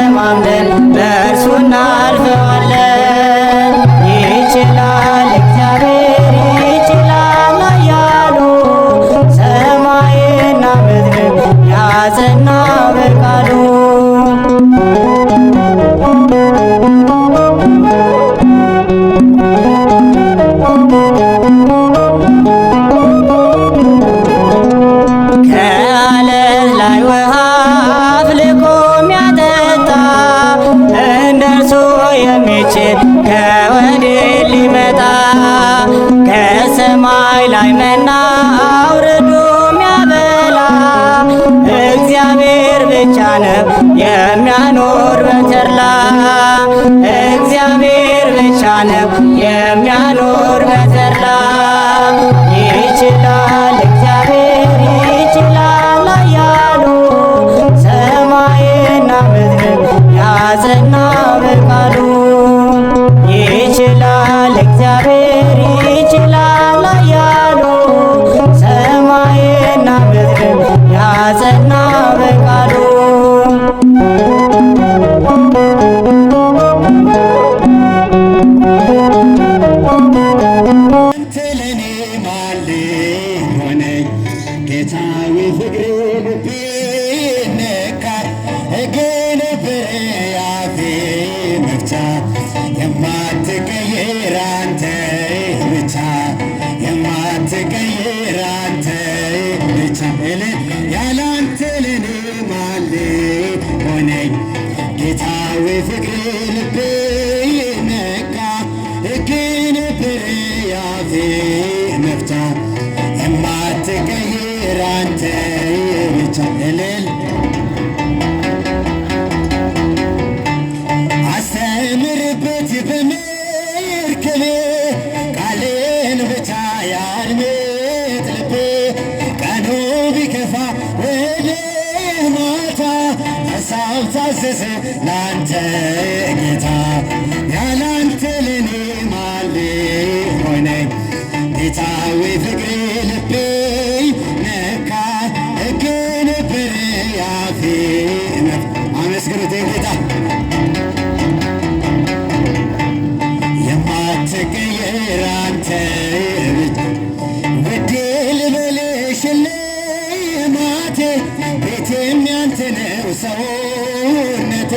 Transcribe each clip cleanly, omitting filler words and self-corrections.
ተማምነን በእርሱ እናልፈዋለን። ይችላል እግዚአብሔር ይችላል ኃያሉ ሰማይና ምድርን ያጸና በቃሉ። ከዓለት ላይ ውሃ አፍልቆ የሚያጠጣ እንደርሱ የሚችል ከወዴት ሊመጣ? ከሰማይ ላይ መና አውርዶ የሚያበላ እግዚአብሔር ብቻ ነው የሚያኖር በተድላ። እግዚአብሔር ብቻ ነው የሚያኖር በተድላ። ይችላል እግዚአብሔር ይችላል ኃያሉ ሰማይና ምድርን ያጸና በቃሉ። ይችላል እግዚአብሔር ይችላል ኃያሉ ሰማይና ምድርን ያጸና በቃሉ። አንተ ለኔ ማን ሆነኝ ጌታዬ ፍቅር ልቤ ነካ ሕግ ነበረ ያፌ መፍቻ የማትቀይር አንተ ብቻ የማትቀይር አንተ ብቻ ያላንተ ለኔ ማን ሆነኝ ጌታዬ ፍቅር ልቤ ነካ ሕግ ነበረ ያፌ መፍቻ የማትቀይር አንተ ብቻ እልል አስተምርበት በመርከቤ ቃልን ብቻ ያድምጥ ልቤ ቀኑ ቢከፋ ወደ ማታ ሀሳብ ታዘዘ ላንተ ጌታ ያላንተ ለኔ ማን ሆነኝ ጌታዬ ፍቅር ልቤ ነካ ሕግ ነበረ ያፌ አመስግኑት ጌታ የማትቀየር አንተ ውዴ ልበልሽ ሽልማቴ ቤቴም ያንተ ነው ሰውነቴ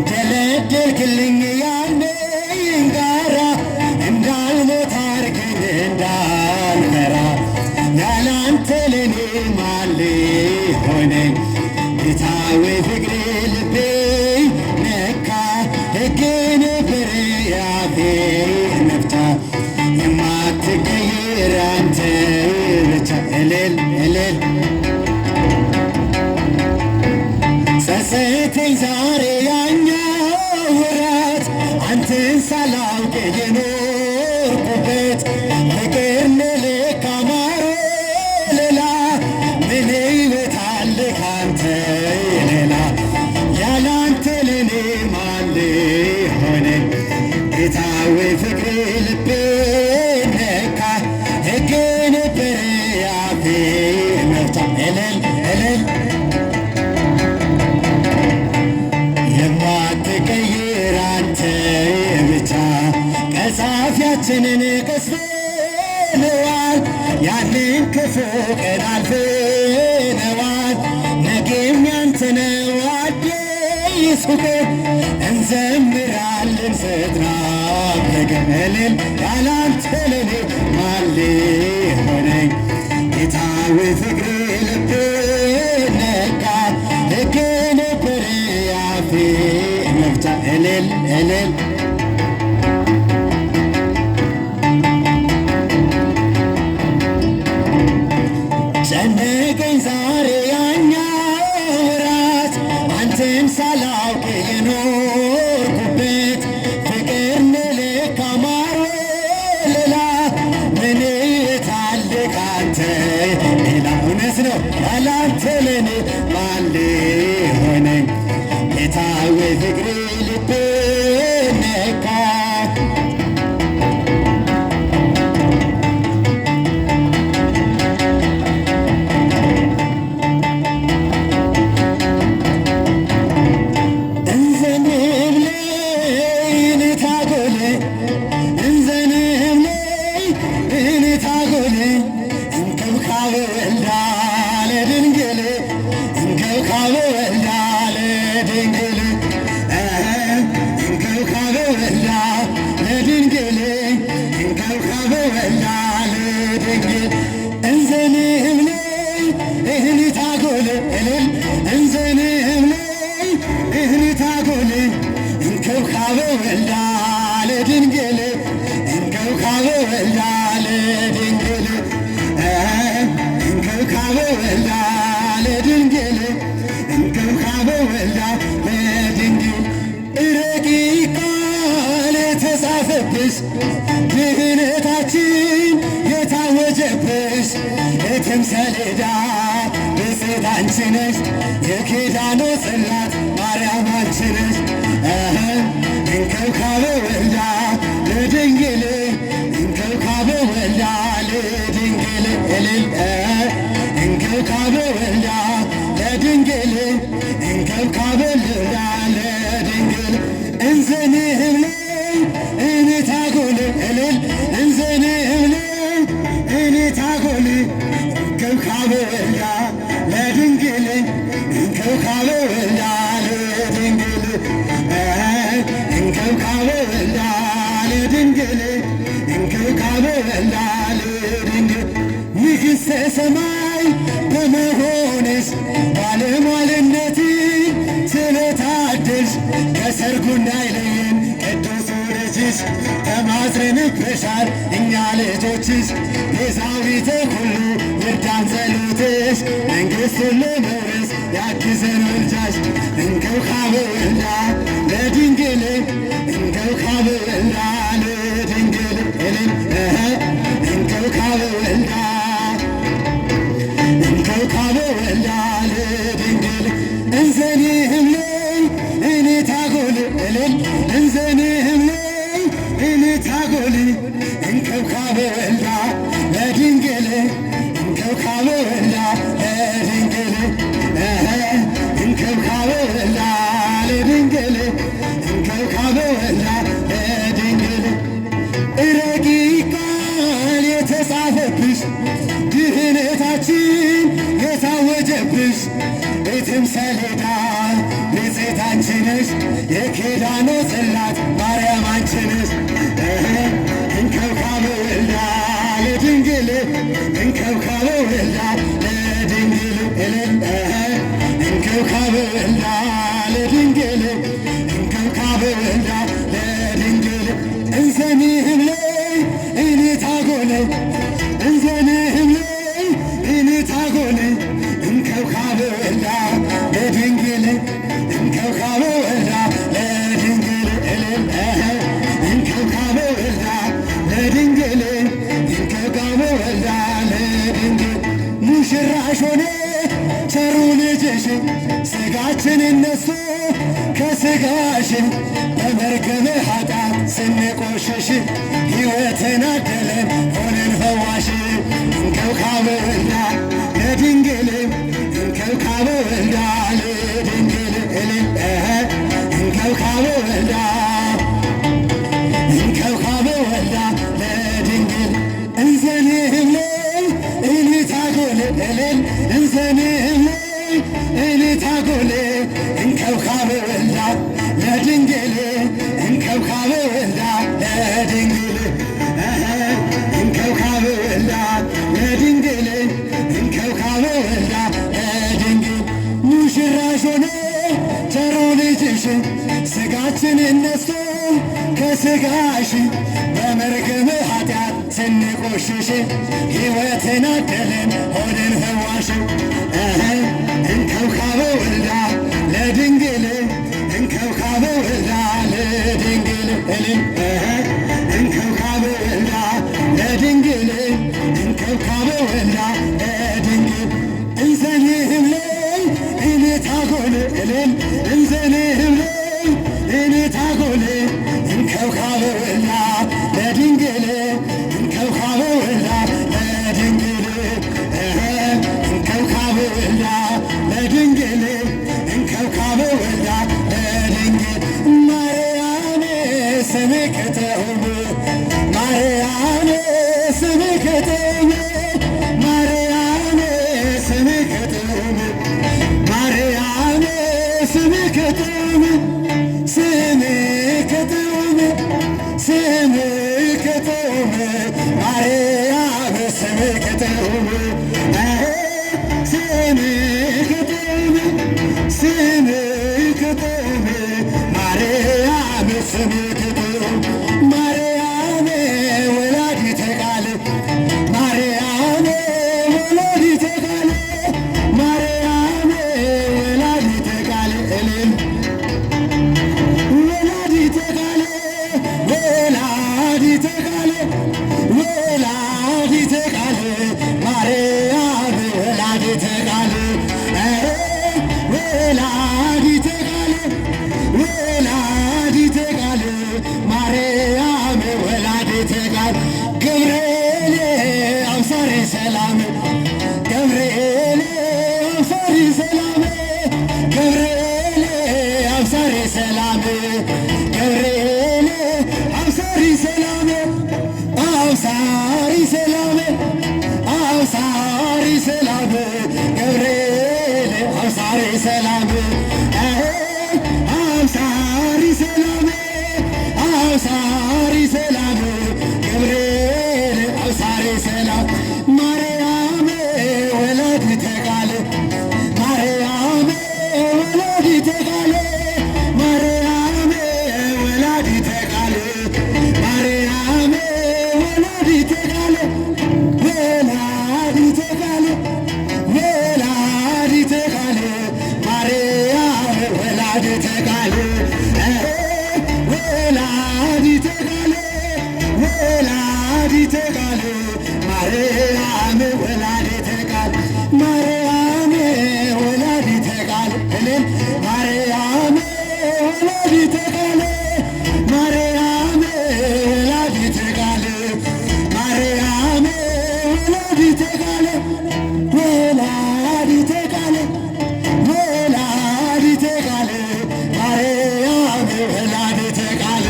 ደለደልክልኝ ያለኝ ጋራ እንዳልሞት አርገኝ እንዳልፈራ ያላንተ ለኔ ማን ሆነኝ ጌታዬ ፍቅር ልቤ ነካ ሕግ ነበረ ያፌ መፍቻ የማትቀይር አንተ ብቻ እልል እልል ጸጸተኝ ዛሬ ያኛው ወራት አንተን ሳላውቅ የኖርኩበት ፍቅር ለካ ማሮ ሌላ ምን ሕይወት አለ ካንተ ሌላ ያላንተ ለኔ ማን ሆነኝ ጌታዬ ፍቅር ልቤ ነካ ሕግ ነበረ ያፌ መፍቻ እልል እልል የማትቀይር አንተ ብቻ ቀጻፊያችንን ቀስፈነዋል ያንን ክፉ ቀን አልፈነዋል ነገም ያንተ ነው አዲሱ ቀን እንዘምራለን ስትራብ ተገመልን ያላንተ ለኔ ማን ሆነኝ ጌታዬ ፍቅር ልቤ ነካ ሕግ ነበረ ያፌ መፍቻ እልል እልል ጨነቀኝ ዛሬ ያኛው ወራት አንተን ሳላውቅ የኖርኩበት ፍቅር ለካ ማሮ ሌላ ምን የታለ ካንተ ሌላ እውነት ነው ያላንተ ለኔ ማን ሆነኝ ጌታዬ ፍቅር ልቤ ነካ እልል እንዘንህም እህንታጎል እንከብካበ ወልዳ ለድንግል እንከብካበ ወልዳ ለድንግል እንከብካበ ወልዳ ለድንግል እንከብካበ ወልዳ ለድንግል ረቂቅ ቃል የተጻፈብሽ ድህነታችን የታወጀብሽ የትም ሰሌዳ ብፅዕት አንቺ ነሽ የኪዳኑ ጽላት ማርያም አንቺ ነሽ እንከብካበ ወልዳ ለድንግል እንከብካበ ወልዳ ለድንግል እልል እንከብካበ ወልዳ ለድንግል እንከብካበ ወልዳ ለድንግል እንዘንህም እንታጎል እልል እንዘንህም እንታጎል እንከብካበ ወልዳ ለድንግል እንከብካበ ወልዳ ለድንግል እንከብካበ ወልዳ ለድንግል እንከብካበ ወልዳ ለድንግል ንግሥተ ሰማይ በመሆንሽ ባለሟልነት ስለታደልሽ ከሰርጉ እንዳይለየን ቅዱስ ልጅሽ ተማጽነንብሻል እኛ ልጆችሽ ቤዛዊተ ኩሉ ይርዳን ጸሎትሽ መንግሥቱን ለመውረስ ያግዘን ምልጃሽ እንከብካበ ወልዳ ለድንግል እንከብካበ ወልዳ ለድንግል እልል እንከብካበ ወልዳ እንከብካበ ወልዳ ለድንግል እንዘንህም እንታጎል እልል እንዘንህም እንታጎል እንከብካበ ወልዳ ለድንግል እንከብካበ ወልዳ ለድንግል እንከብካበ ወልዳ ለድንግል እንከብካበ ወልዳ ለድንግል ረቂቅ ቃል የተጻፈብሽ ድህነታችን የታወጀብሽ ቤትም ሰሌዳ ብፅዕት አንቺ ነሽ የኪዳኑ ጽላት ማርያም አንቺ ነሽ እንከብካበ ወልዳ ለድንግል እንከብካበ ወልዳ ለድንግል እልል እንከብካበ ወልዳ ለድንግል እንከብካበ ወልዳ ለድንግል እንዘንህም እንታጎል እንዘንህም እንታጎል እንከብካበ ወልዳ ለድንግል እንከብካበ ወልዳ ለድንግል እልል እንከብካበ ወልዳ ለድንግል እንከብካበ ወልዳ ለድንግል ሙሽራሽ ሆነ ቸሩ ልጅሽ ሥጋችን እነሱ ከሥጋሽ በመርገመ ኃጢአት ስንቆሽሽ ሕይወትን አደለን ሆነን ፈዋሽ እንከብካበ ወልዳ ለድንግል እንከብካበ ወልዳ ለድንግል እልል እንከብካበ ወልዳ እንከብካበ ወልዳ ለድንግል እንዘንህም እንታጎል እልል እንዘንህም እንታጎል እንከብካበ ወልዳ ለድንግል እንከብካበ ወልዳ ለድንግል እንከብካበ ወልዳ ለድንግል እንከብካበ ወልዳ ለድንግል ሙሽራሽ ሆነ ቸሩ ልጅሽ ሥጋችን እነሱ ከሥጋሽ በመርገመ ኃጢአት ስንቆሽሽ ሕይወትን አደለን ሆነን ፈዋሽ እንከብካበ ወልዳ ለድንግል እንከብካበ ወልዳ ለድንግል እልል እንከብካበ ወልዳ ለድንግል እንከብካበ ወልዳ ለድንግል እንዘንህም እንታጎል እልል እንዘንህም እንታጎል እንከብካበ ወልዳ ለድንግል እንከብካበ ወልዳ ለድንግል እንከብካበ ወልዳ ለድንግል እንከብካበ ወልዳ ለድንግል ማርያም ስምክትሁም ማርያም ስምክትሁም ማርያም ስምክትሁም ማርያም ስምክትሁም ስምክትሁም ስምክትሁም ማርያም ስምክትሁም ስምክትሁም ትምክቱ ማርያም ወላዲተ ቃል ማርያም ወላዲተ ቃል ማርያም ወላዲተ ቃል እልል ወላዲተ ቃል ወላዲተ ቃል ወላዲተ ቃል ማርያም ወላዲተ ቃል ወላዲተ ቃል ወላዲተ ቃል ማርያም ወላዲተ ቃል ገብርኤል አብሳሬ ሰላም ገብርኤል አብሳሬ ሰላም ገብርኤል አብሳሬ ሰላም ገብርኤል አብሳሪ ሰላም አብሳሪ ሰላም አብሳሪ ሰላም ገብርኤል አብሳሪ ሰላም አብሳሪ ሰላም አብሳሪ ሰላም ገብርኤል አብሳሪ ሰላም ማርያም ወላዲተ ቃል ማርያም ወላዲተ ቃል ማርያም ወላዲተ ቃል ማርያም ወላዲተ ቃል ወላዲተ ቃል ወላዲተ ቃል ማርያም ወላዲተ ቃል ወላዲተ ቃል ወላዲተ ቃል ማርያም ወላዲተ ቃል ማርያም ወላዲተ ቃል እልል ማርያም ወላዲተ ቃል ማርያም ወላዲተ ቃል ማርያም ወላዲተ ቃል ወላዲተ ቃል ወላዲተ ቃል ማርያም ወላዲተ ቃል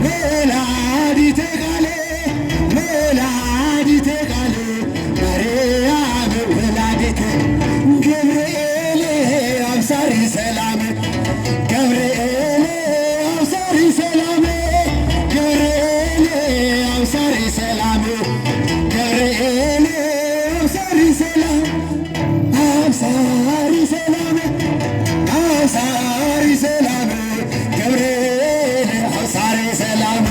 ወላዲተ ቃል ወላዲተ ቃል ማርያም ወላዲተ ገብርኤል አብሳሪ ሰላም ገብርኤል አብሳሪ ሰላም ገብርኤል አብሳሪ ሰላም ገብርኤል አብሳሪ ሰላም አብሳሪ ሰላም አብሳሪ ሰላም ገብርኤል አብሳሪ ሰላም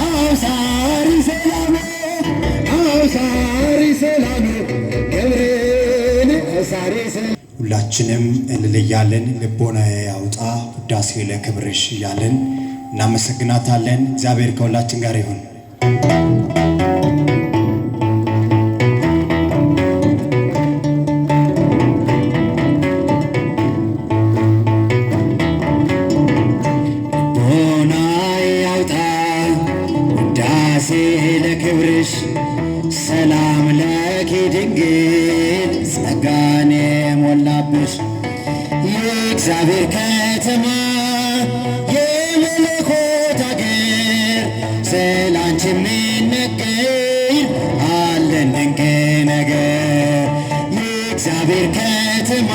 አብሳሪ ሰላም አብሳሪ ሰላም ገብርኤል አብሳሪ ሰላም። ሁላችንም እልል እያልን ልቦናዬ ያውጣ ውዳሴ ለክብርሽ እያልን እናመሰግናታለን። እግዚአብሔር ከሁላችን ጋር ይሁን። ልቦናዬ ያውጣ ውዳሴ ለክብርሽ ሰላም ለኪ ድንግል ጸጋን የሞላብሽ የእግዚአብሔር ከተማ የመለኮት አገር ስላንቺ የሚነገር አለን ድንቅ ነገር የእግዚአብሔር ከተማ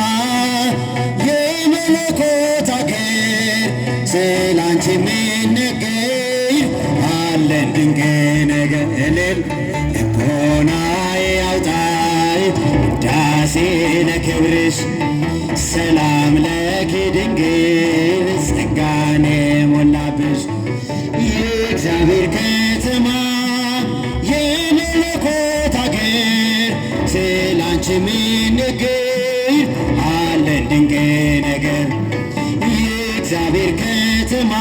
የመለኮት አገር ስላንቺ የሚነገር አለን ድንቅ ነገር እልል ልቦናዬ ያውጣይ ውዳሴ ለክብርሽ ሰላም ለኪ ድንግል ጸጋን የሞላብሽ የእግዚአብሔር ከተማ የመለኮት አገር ስላንቺ የሚነገር አለን ድንቅ ነገር የእግዚአብሔር ከተማ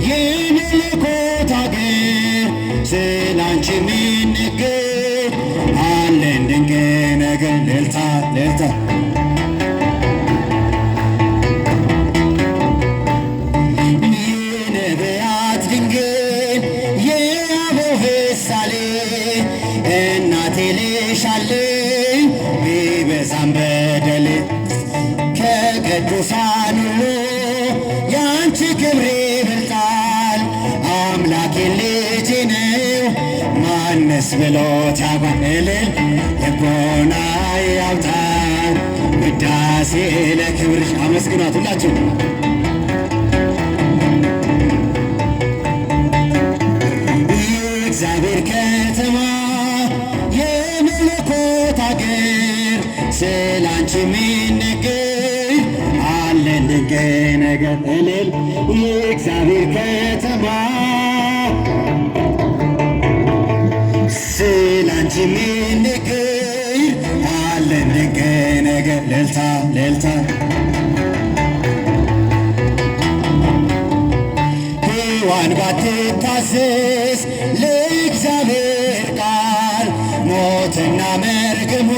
የመለኮት አገር ስላንቺ የሚነገር አለን ድንቅ ነገር ልልታ ልልታ የነቢያት ድንግል የአበው ምሳሌ እናቴ ልሻለኝ ቢበዛም በደል ከቅዱሳን ሁሉ ያንቺ ክብር ይበልጣል አምላኬ ልጄ ነው ማነስ ብሎት ያጓልል ልቦናዬ ያውጣል ውዳሴ ለክብርሽ አመስግኗት ሁላችሁ የእግዚአብሔር ከተማ የመለኮት አገር ስላንቺ የሚነገር አለን ድንቅ ነገር እልል የእግዚአብሔር ከተማ ስላንቺ የሚነገር አለን ድንቅ ነገር እልልታ እልልታ ሔዋን ባትታዘዝ ለእግዚአብሔር ቃል ሞትና መርገሙ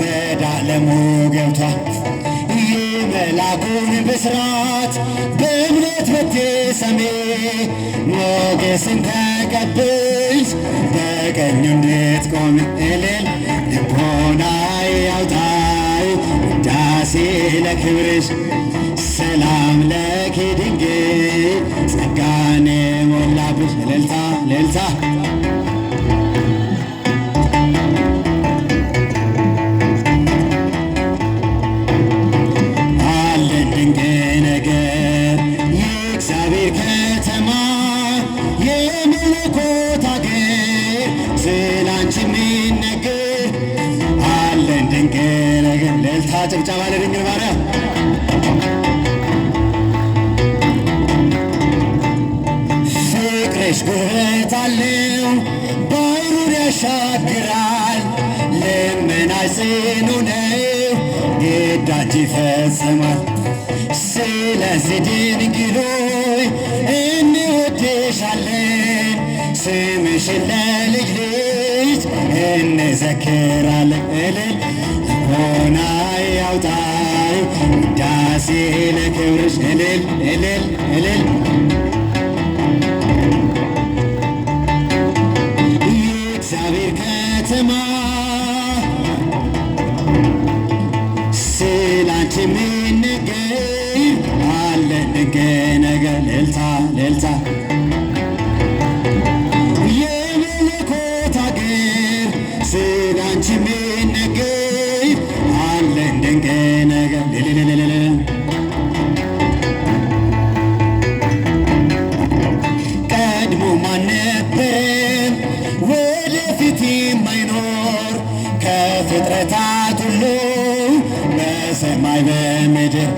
ወደ ዓለሙ ገብቷል። የመልአኩን ብስራት በእምነት ብትሰሚ ሞገስን ተቀብለሽ በቀኙ እንድትቆሚ እልል ልቦናዬ ያውጣው ውዳሴ ለክብርሽ ሰላም ለኪ ድንግል ጸጋን የሞላብሽ እልልታ እልልታ አለን ድንቅ ነገር የእግዚአብሔር ከተማ የመለኮት አገር ስላንቺ የሚነገር አለን ድንቅ ነገር እልልታ ጭብጨባ ለድንግል ማርያም ፍቅርሽ ጉልበት አለው ባሕሩን ያሻግራል ልመናሽ ጽኑ ነው ግዳጅ ይፈጽማል ስለዚህ ድንግል ሆይ እንወድሻለን ስምሽን ለልጅ ልጅ እንዘክራለን እልል ልቦናዬ ያውጣው ውዳሴ ለክብርሽ እልል እልል እልል የእግዚአብሔር ከተማ ስላንቺ የሚነገር አለን ድንቅ ነገር እልልታ እልልታ የመለኮት አገር ስላንቺ የሚነገር አለን ድንቅ ነገር ቀድሞ ማን ነበረም ወደፊት የማይኖር ከፍጥረታት ሁሉ በሰማይ በምድር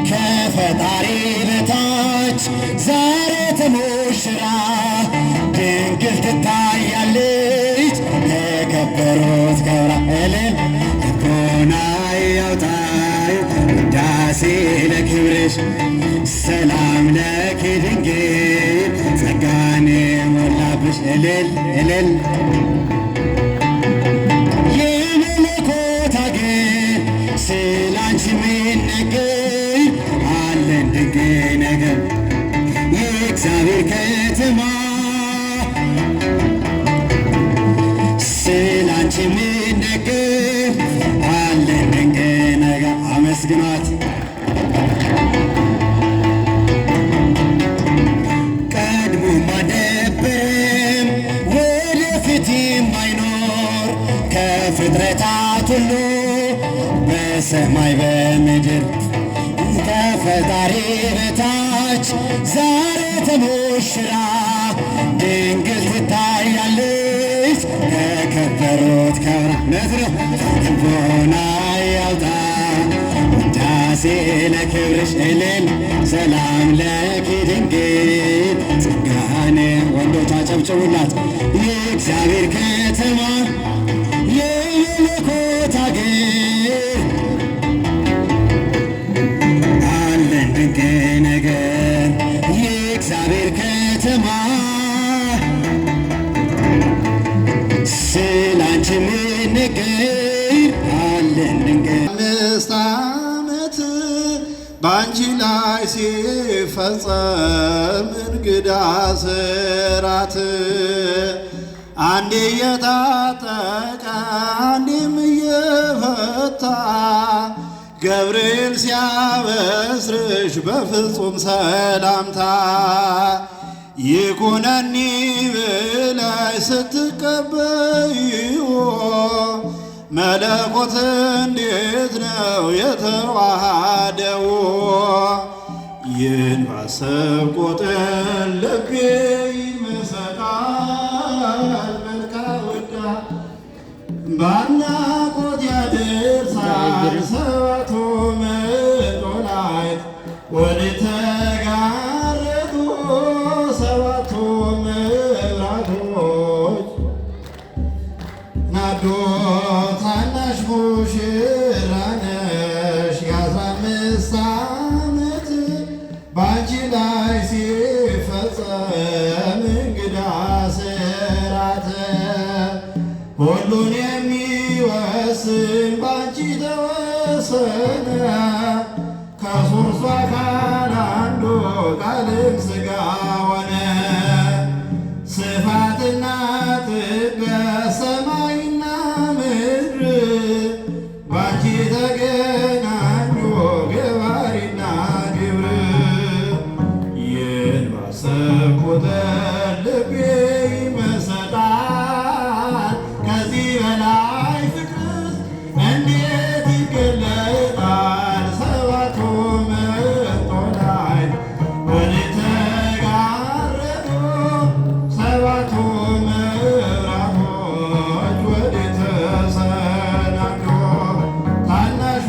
ከፈጣሪ በታች ዛሬ ተሞሽራ ድንግል ትታያለች ከከበሩት ከብራ እልል ልቦናዬ ያውጣው ውዳሴ ለክብርሽ ሰላም ለኪ ድንግል ጸጋን የሞላብሽ እልል እልል የመለኮት አገር ስላንቺ የሚነገር አለን ድንቅ ነገር የእግዚአብሔር ከተማ ስላንቺ የሚነገር አለን ድንቅ ነገር አመስግኗት ቀድሞ ማደበረም ወደፊት የማይኖር ከፍጥረታት ሁሉ በሰማይ በምድር ከፈጣሪ በታች ዛሬ ተሞሽራ ድንግል ትታያለች ከከበሩት ከብራ ነትነው ልቦናዬ ያውጣው ውዳሴ ለክብርሽ እልል ሰላም ለኪ ድንግል ጸጋን ወንዶች አጨብጭቡላት የእግዚአብሔር ከተማ የመለኮት አገር አለን ድንቅ ነገር የእግዚአብሔር ከተማ ስላንቺ የሚነገር አለን ድንቅ 5 ዓመት በአንቺ ላይ ሲፈጸም እንግዳ ስራት አንዴ እየታጠቀ አንዴም እየፈታ ገብርኤል ሲያበስርሽ በፍጹም ሰላምታ ይኩነኒ ብለሽ ስትቀበይዎ መለኮት እንዴት ነው የተዋሃደው? ይህን ባሰብኩ ቁጥር ልቤ ይመሰጣል መልካ ወዳ ባናቆት ያደርሳል ሰባቱ ምንዶላ ወዲህ ተጋረዱ ሰባቱ መብራቶች ናዶ ታናሽ ሙሽራ ነሽ የ15 ዓመት ባንቺ ላይ ሲፈጸም እንግዳ ስራት ሁሉን የሚወስን ባንቺ ተወሰነ ከሦስቱ አካል አንዱ ቃልም ሥጋ ሆነ ስፋትና ጥልቀት ሰማይና ምድር ባንቺ ተገናኙ ገባሪና ግብር ይህን ባሰብኩ ቁጥር ልቤ ይመሰጣል ከዚህ በላይ ፍቅር እንዴት ይገለጣል ሰባቱ መቶላይ ወዲህ ተጋረዱ ሰባቱ መብራቶች ወዲህ ተሰናዱ ታናሽ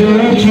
Let's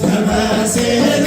ተመስሎ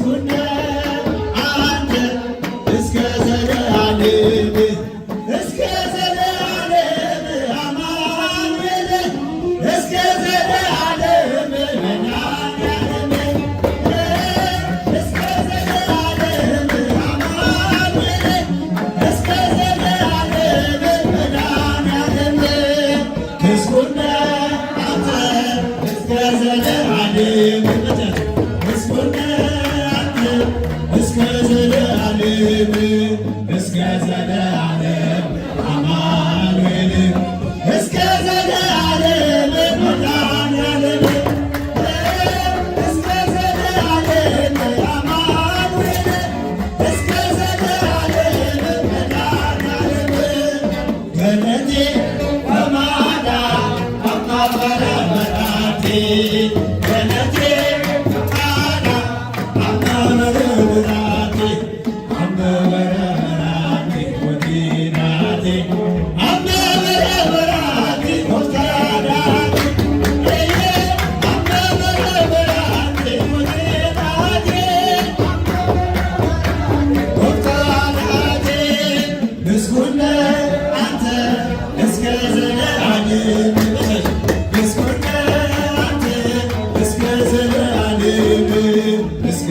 ምስጉን አንተ እስከ ዘለዓለም እስከ ዘለዓለም አማኑኤል እስከ ዘለዓለም መድኃኒዓለም እስከ ዘለዓለም አማኑኤል እስከ ዘለዓለም መድኃኒዓለም ምስጉን አንተ እስከ ዘለዓለም ምስጉን አንተ እስከ ዘለዓለም እስከ ዘለዓለም አማኑኤል እስከ ዘለዓለም መድኃኒዓለም እስከ ዘለዓለም አማኑኤል እስከ ዘለዓለም መድኃኒዓለም ገነቴ በማዳን አማፈረ መራቴ ገነቴ በማዳን አማፈረ መራቴ አመበረ መራቴ ወዲናቴ አመበረ መራቴ ወታዳቴ አመበረ መራቴ ወዲናቴ ወታዳቴ ምስጉን አንተ እስከ ዘለዓለም ምስጉን አንተ እስከ ዘለዓለም እስከ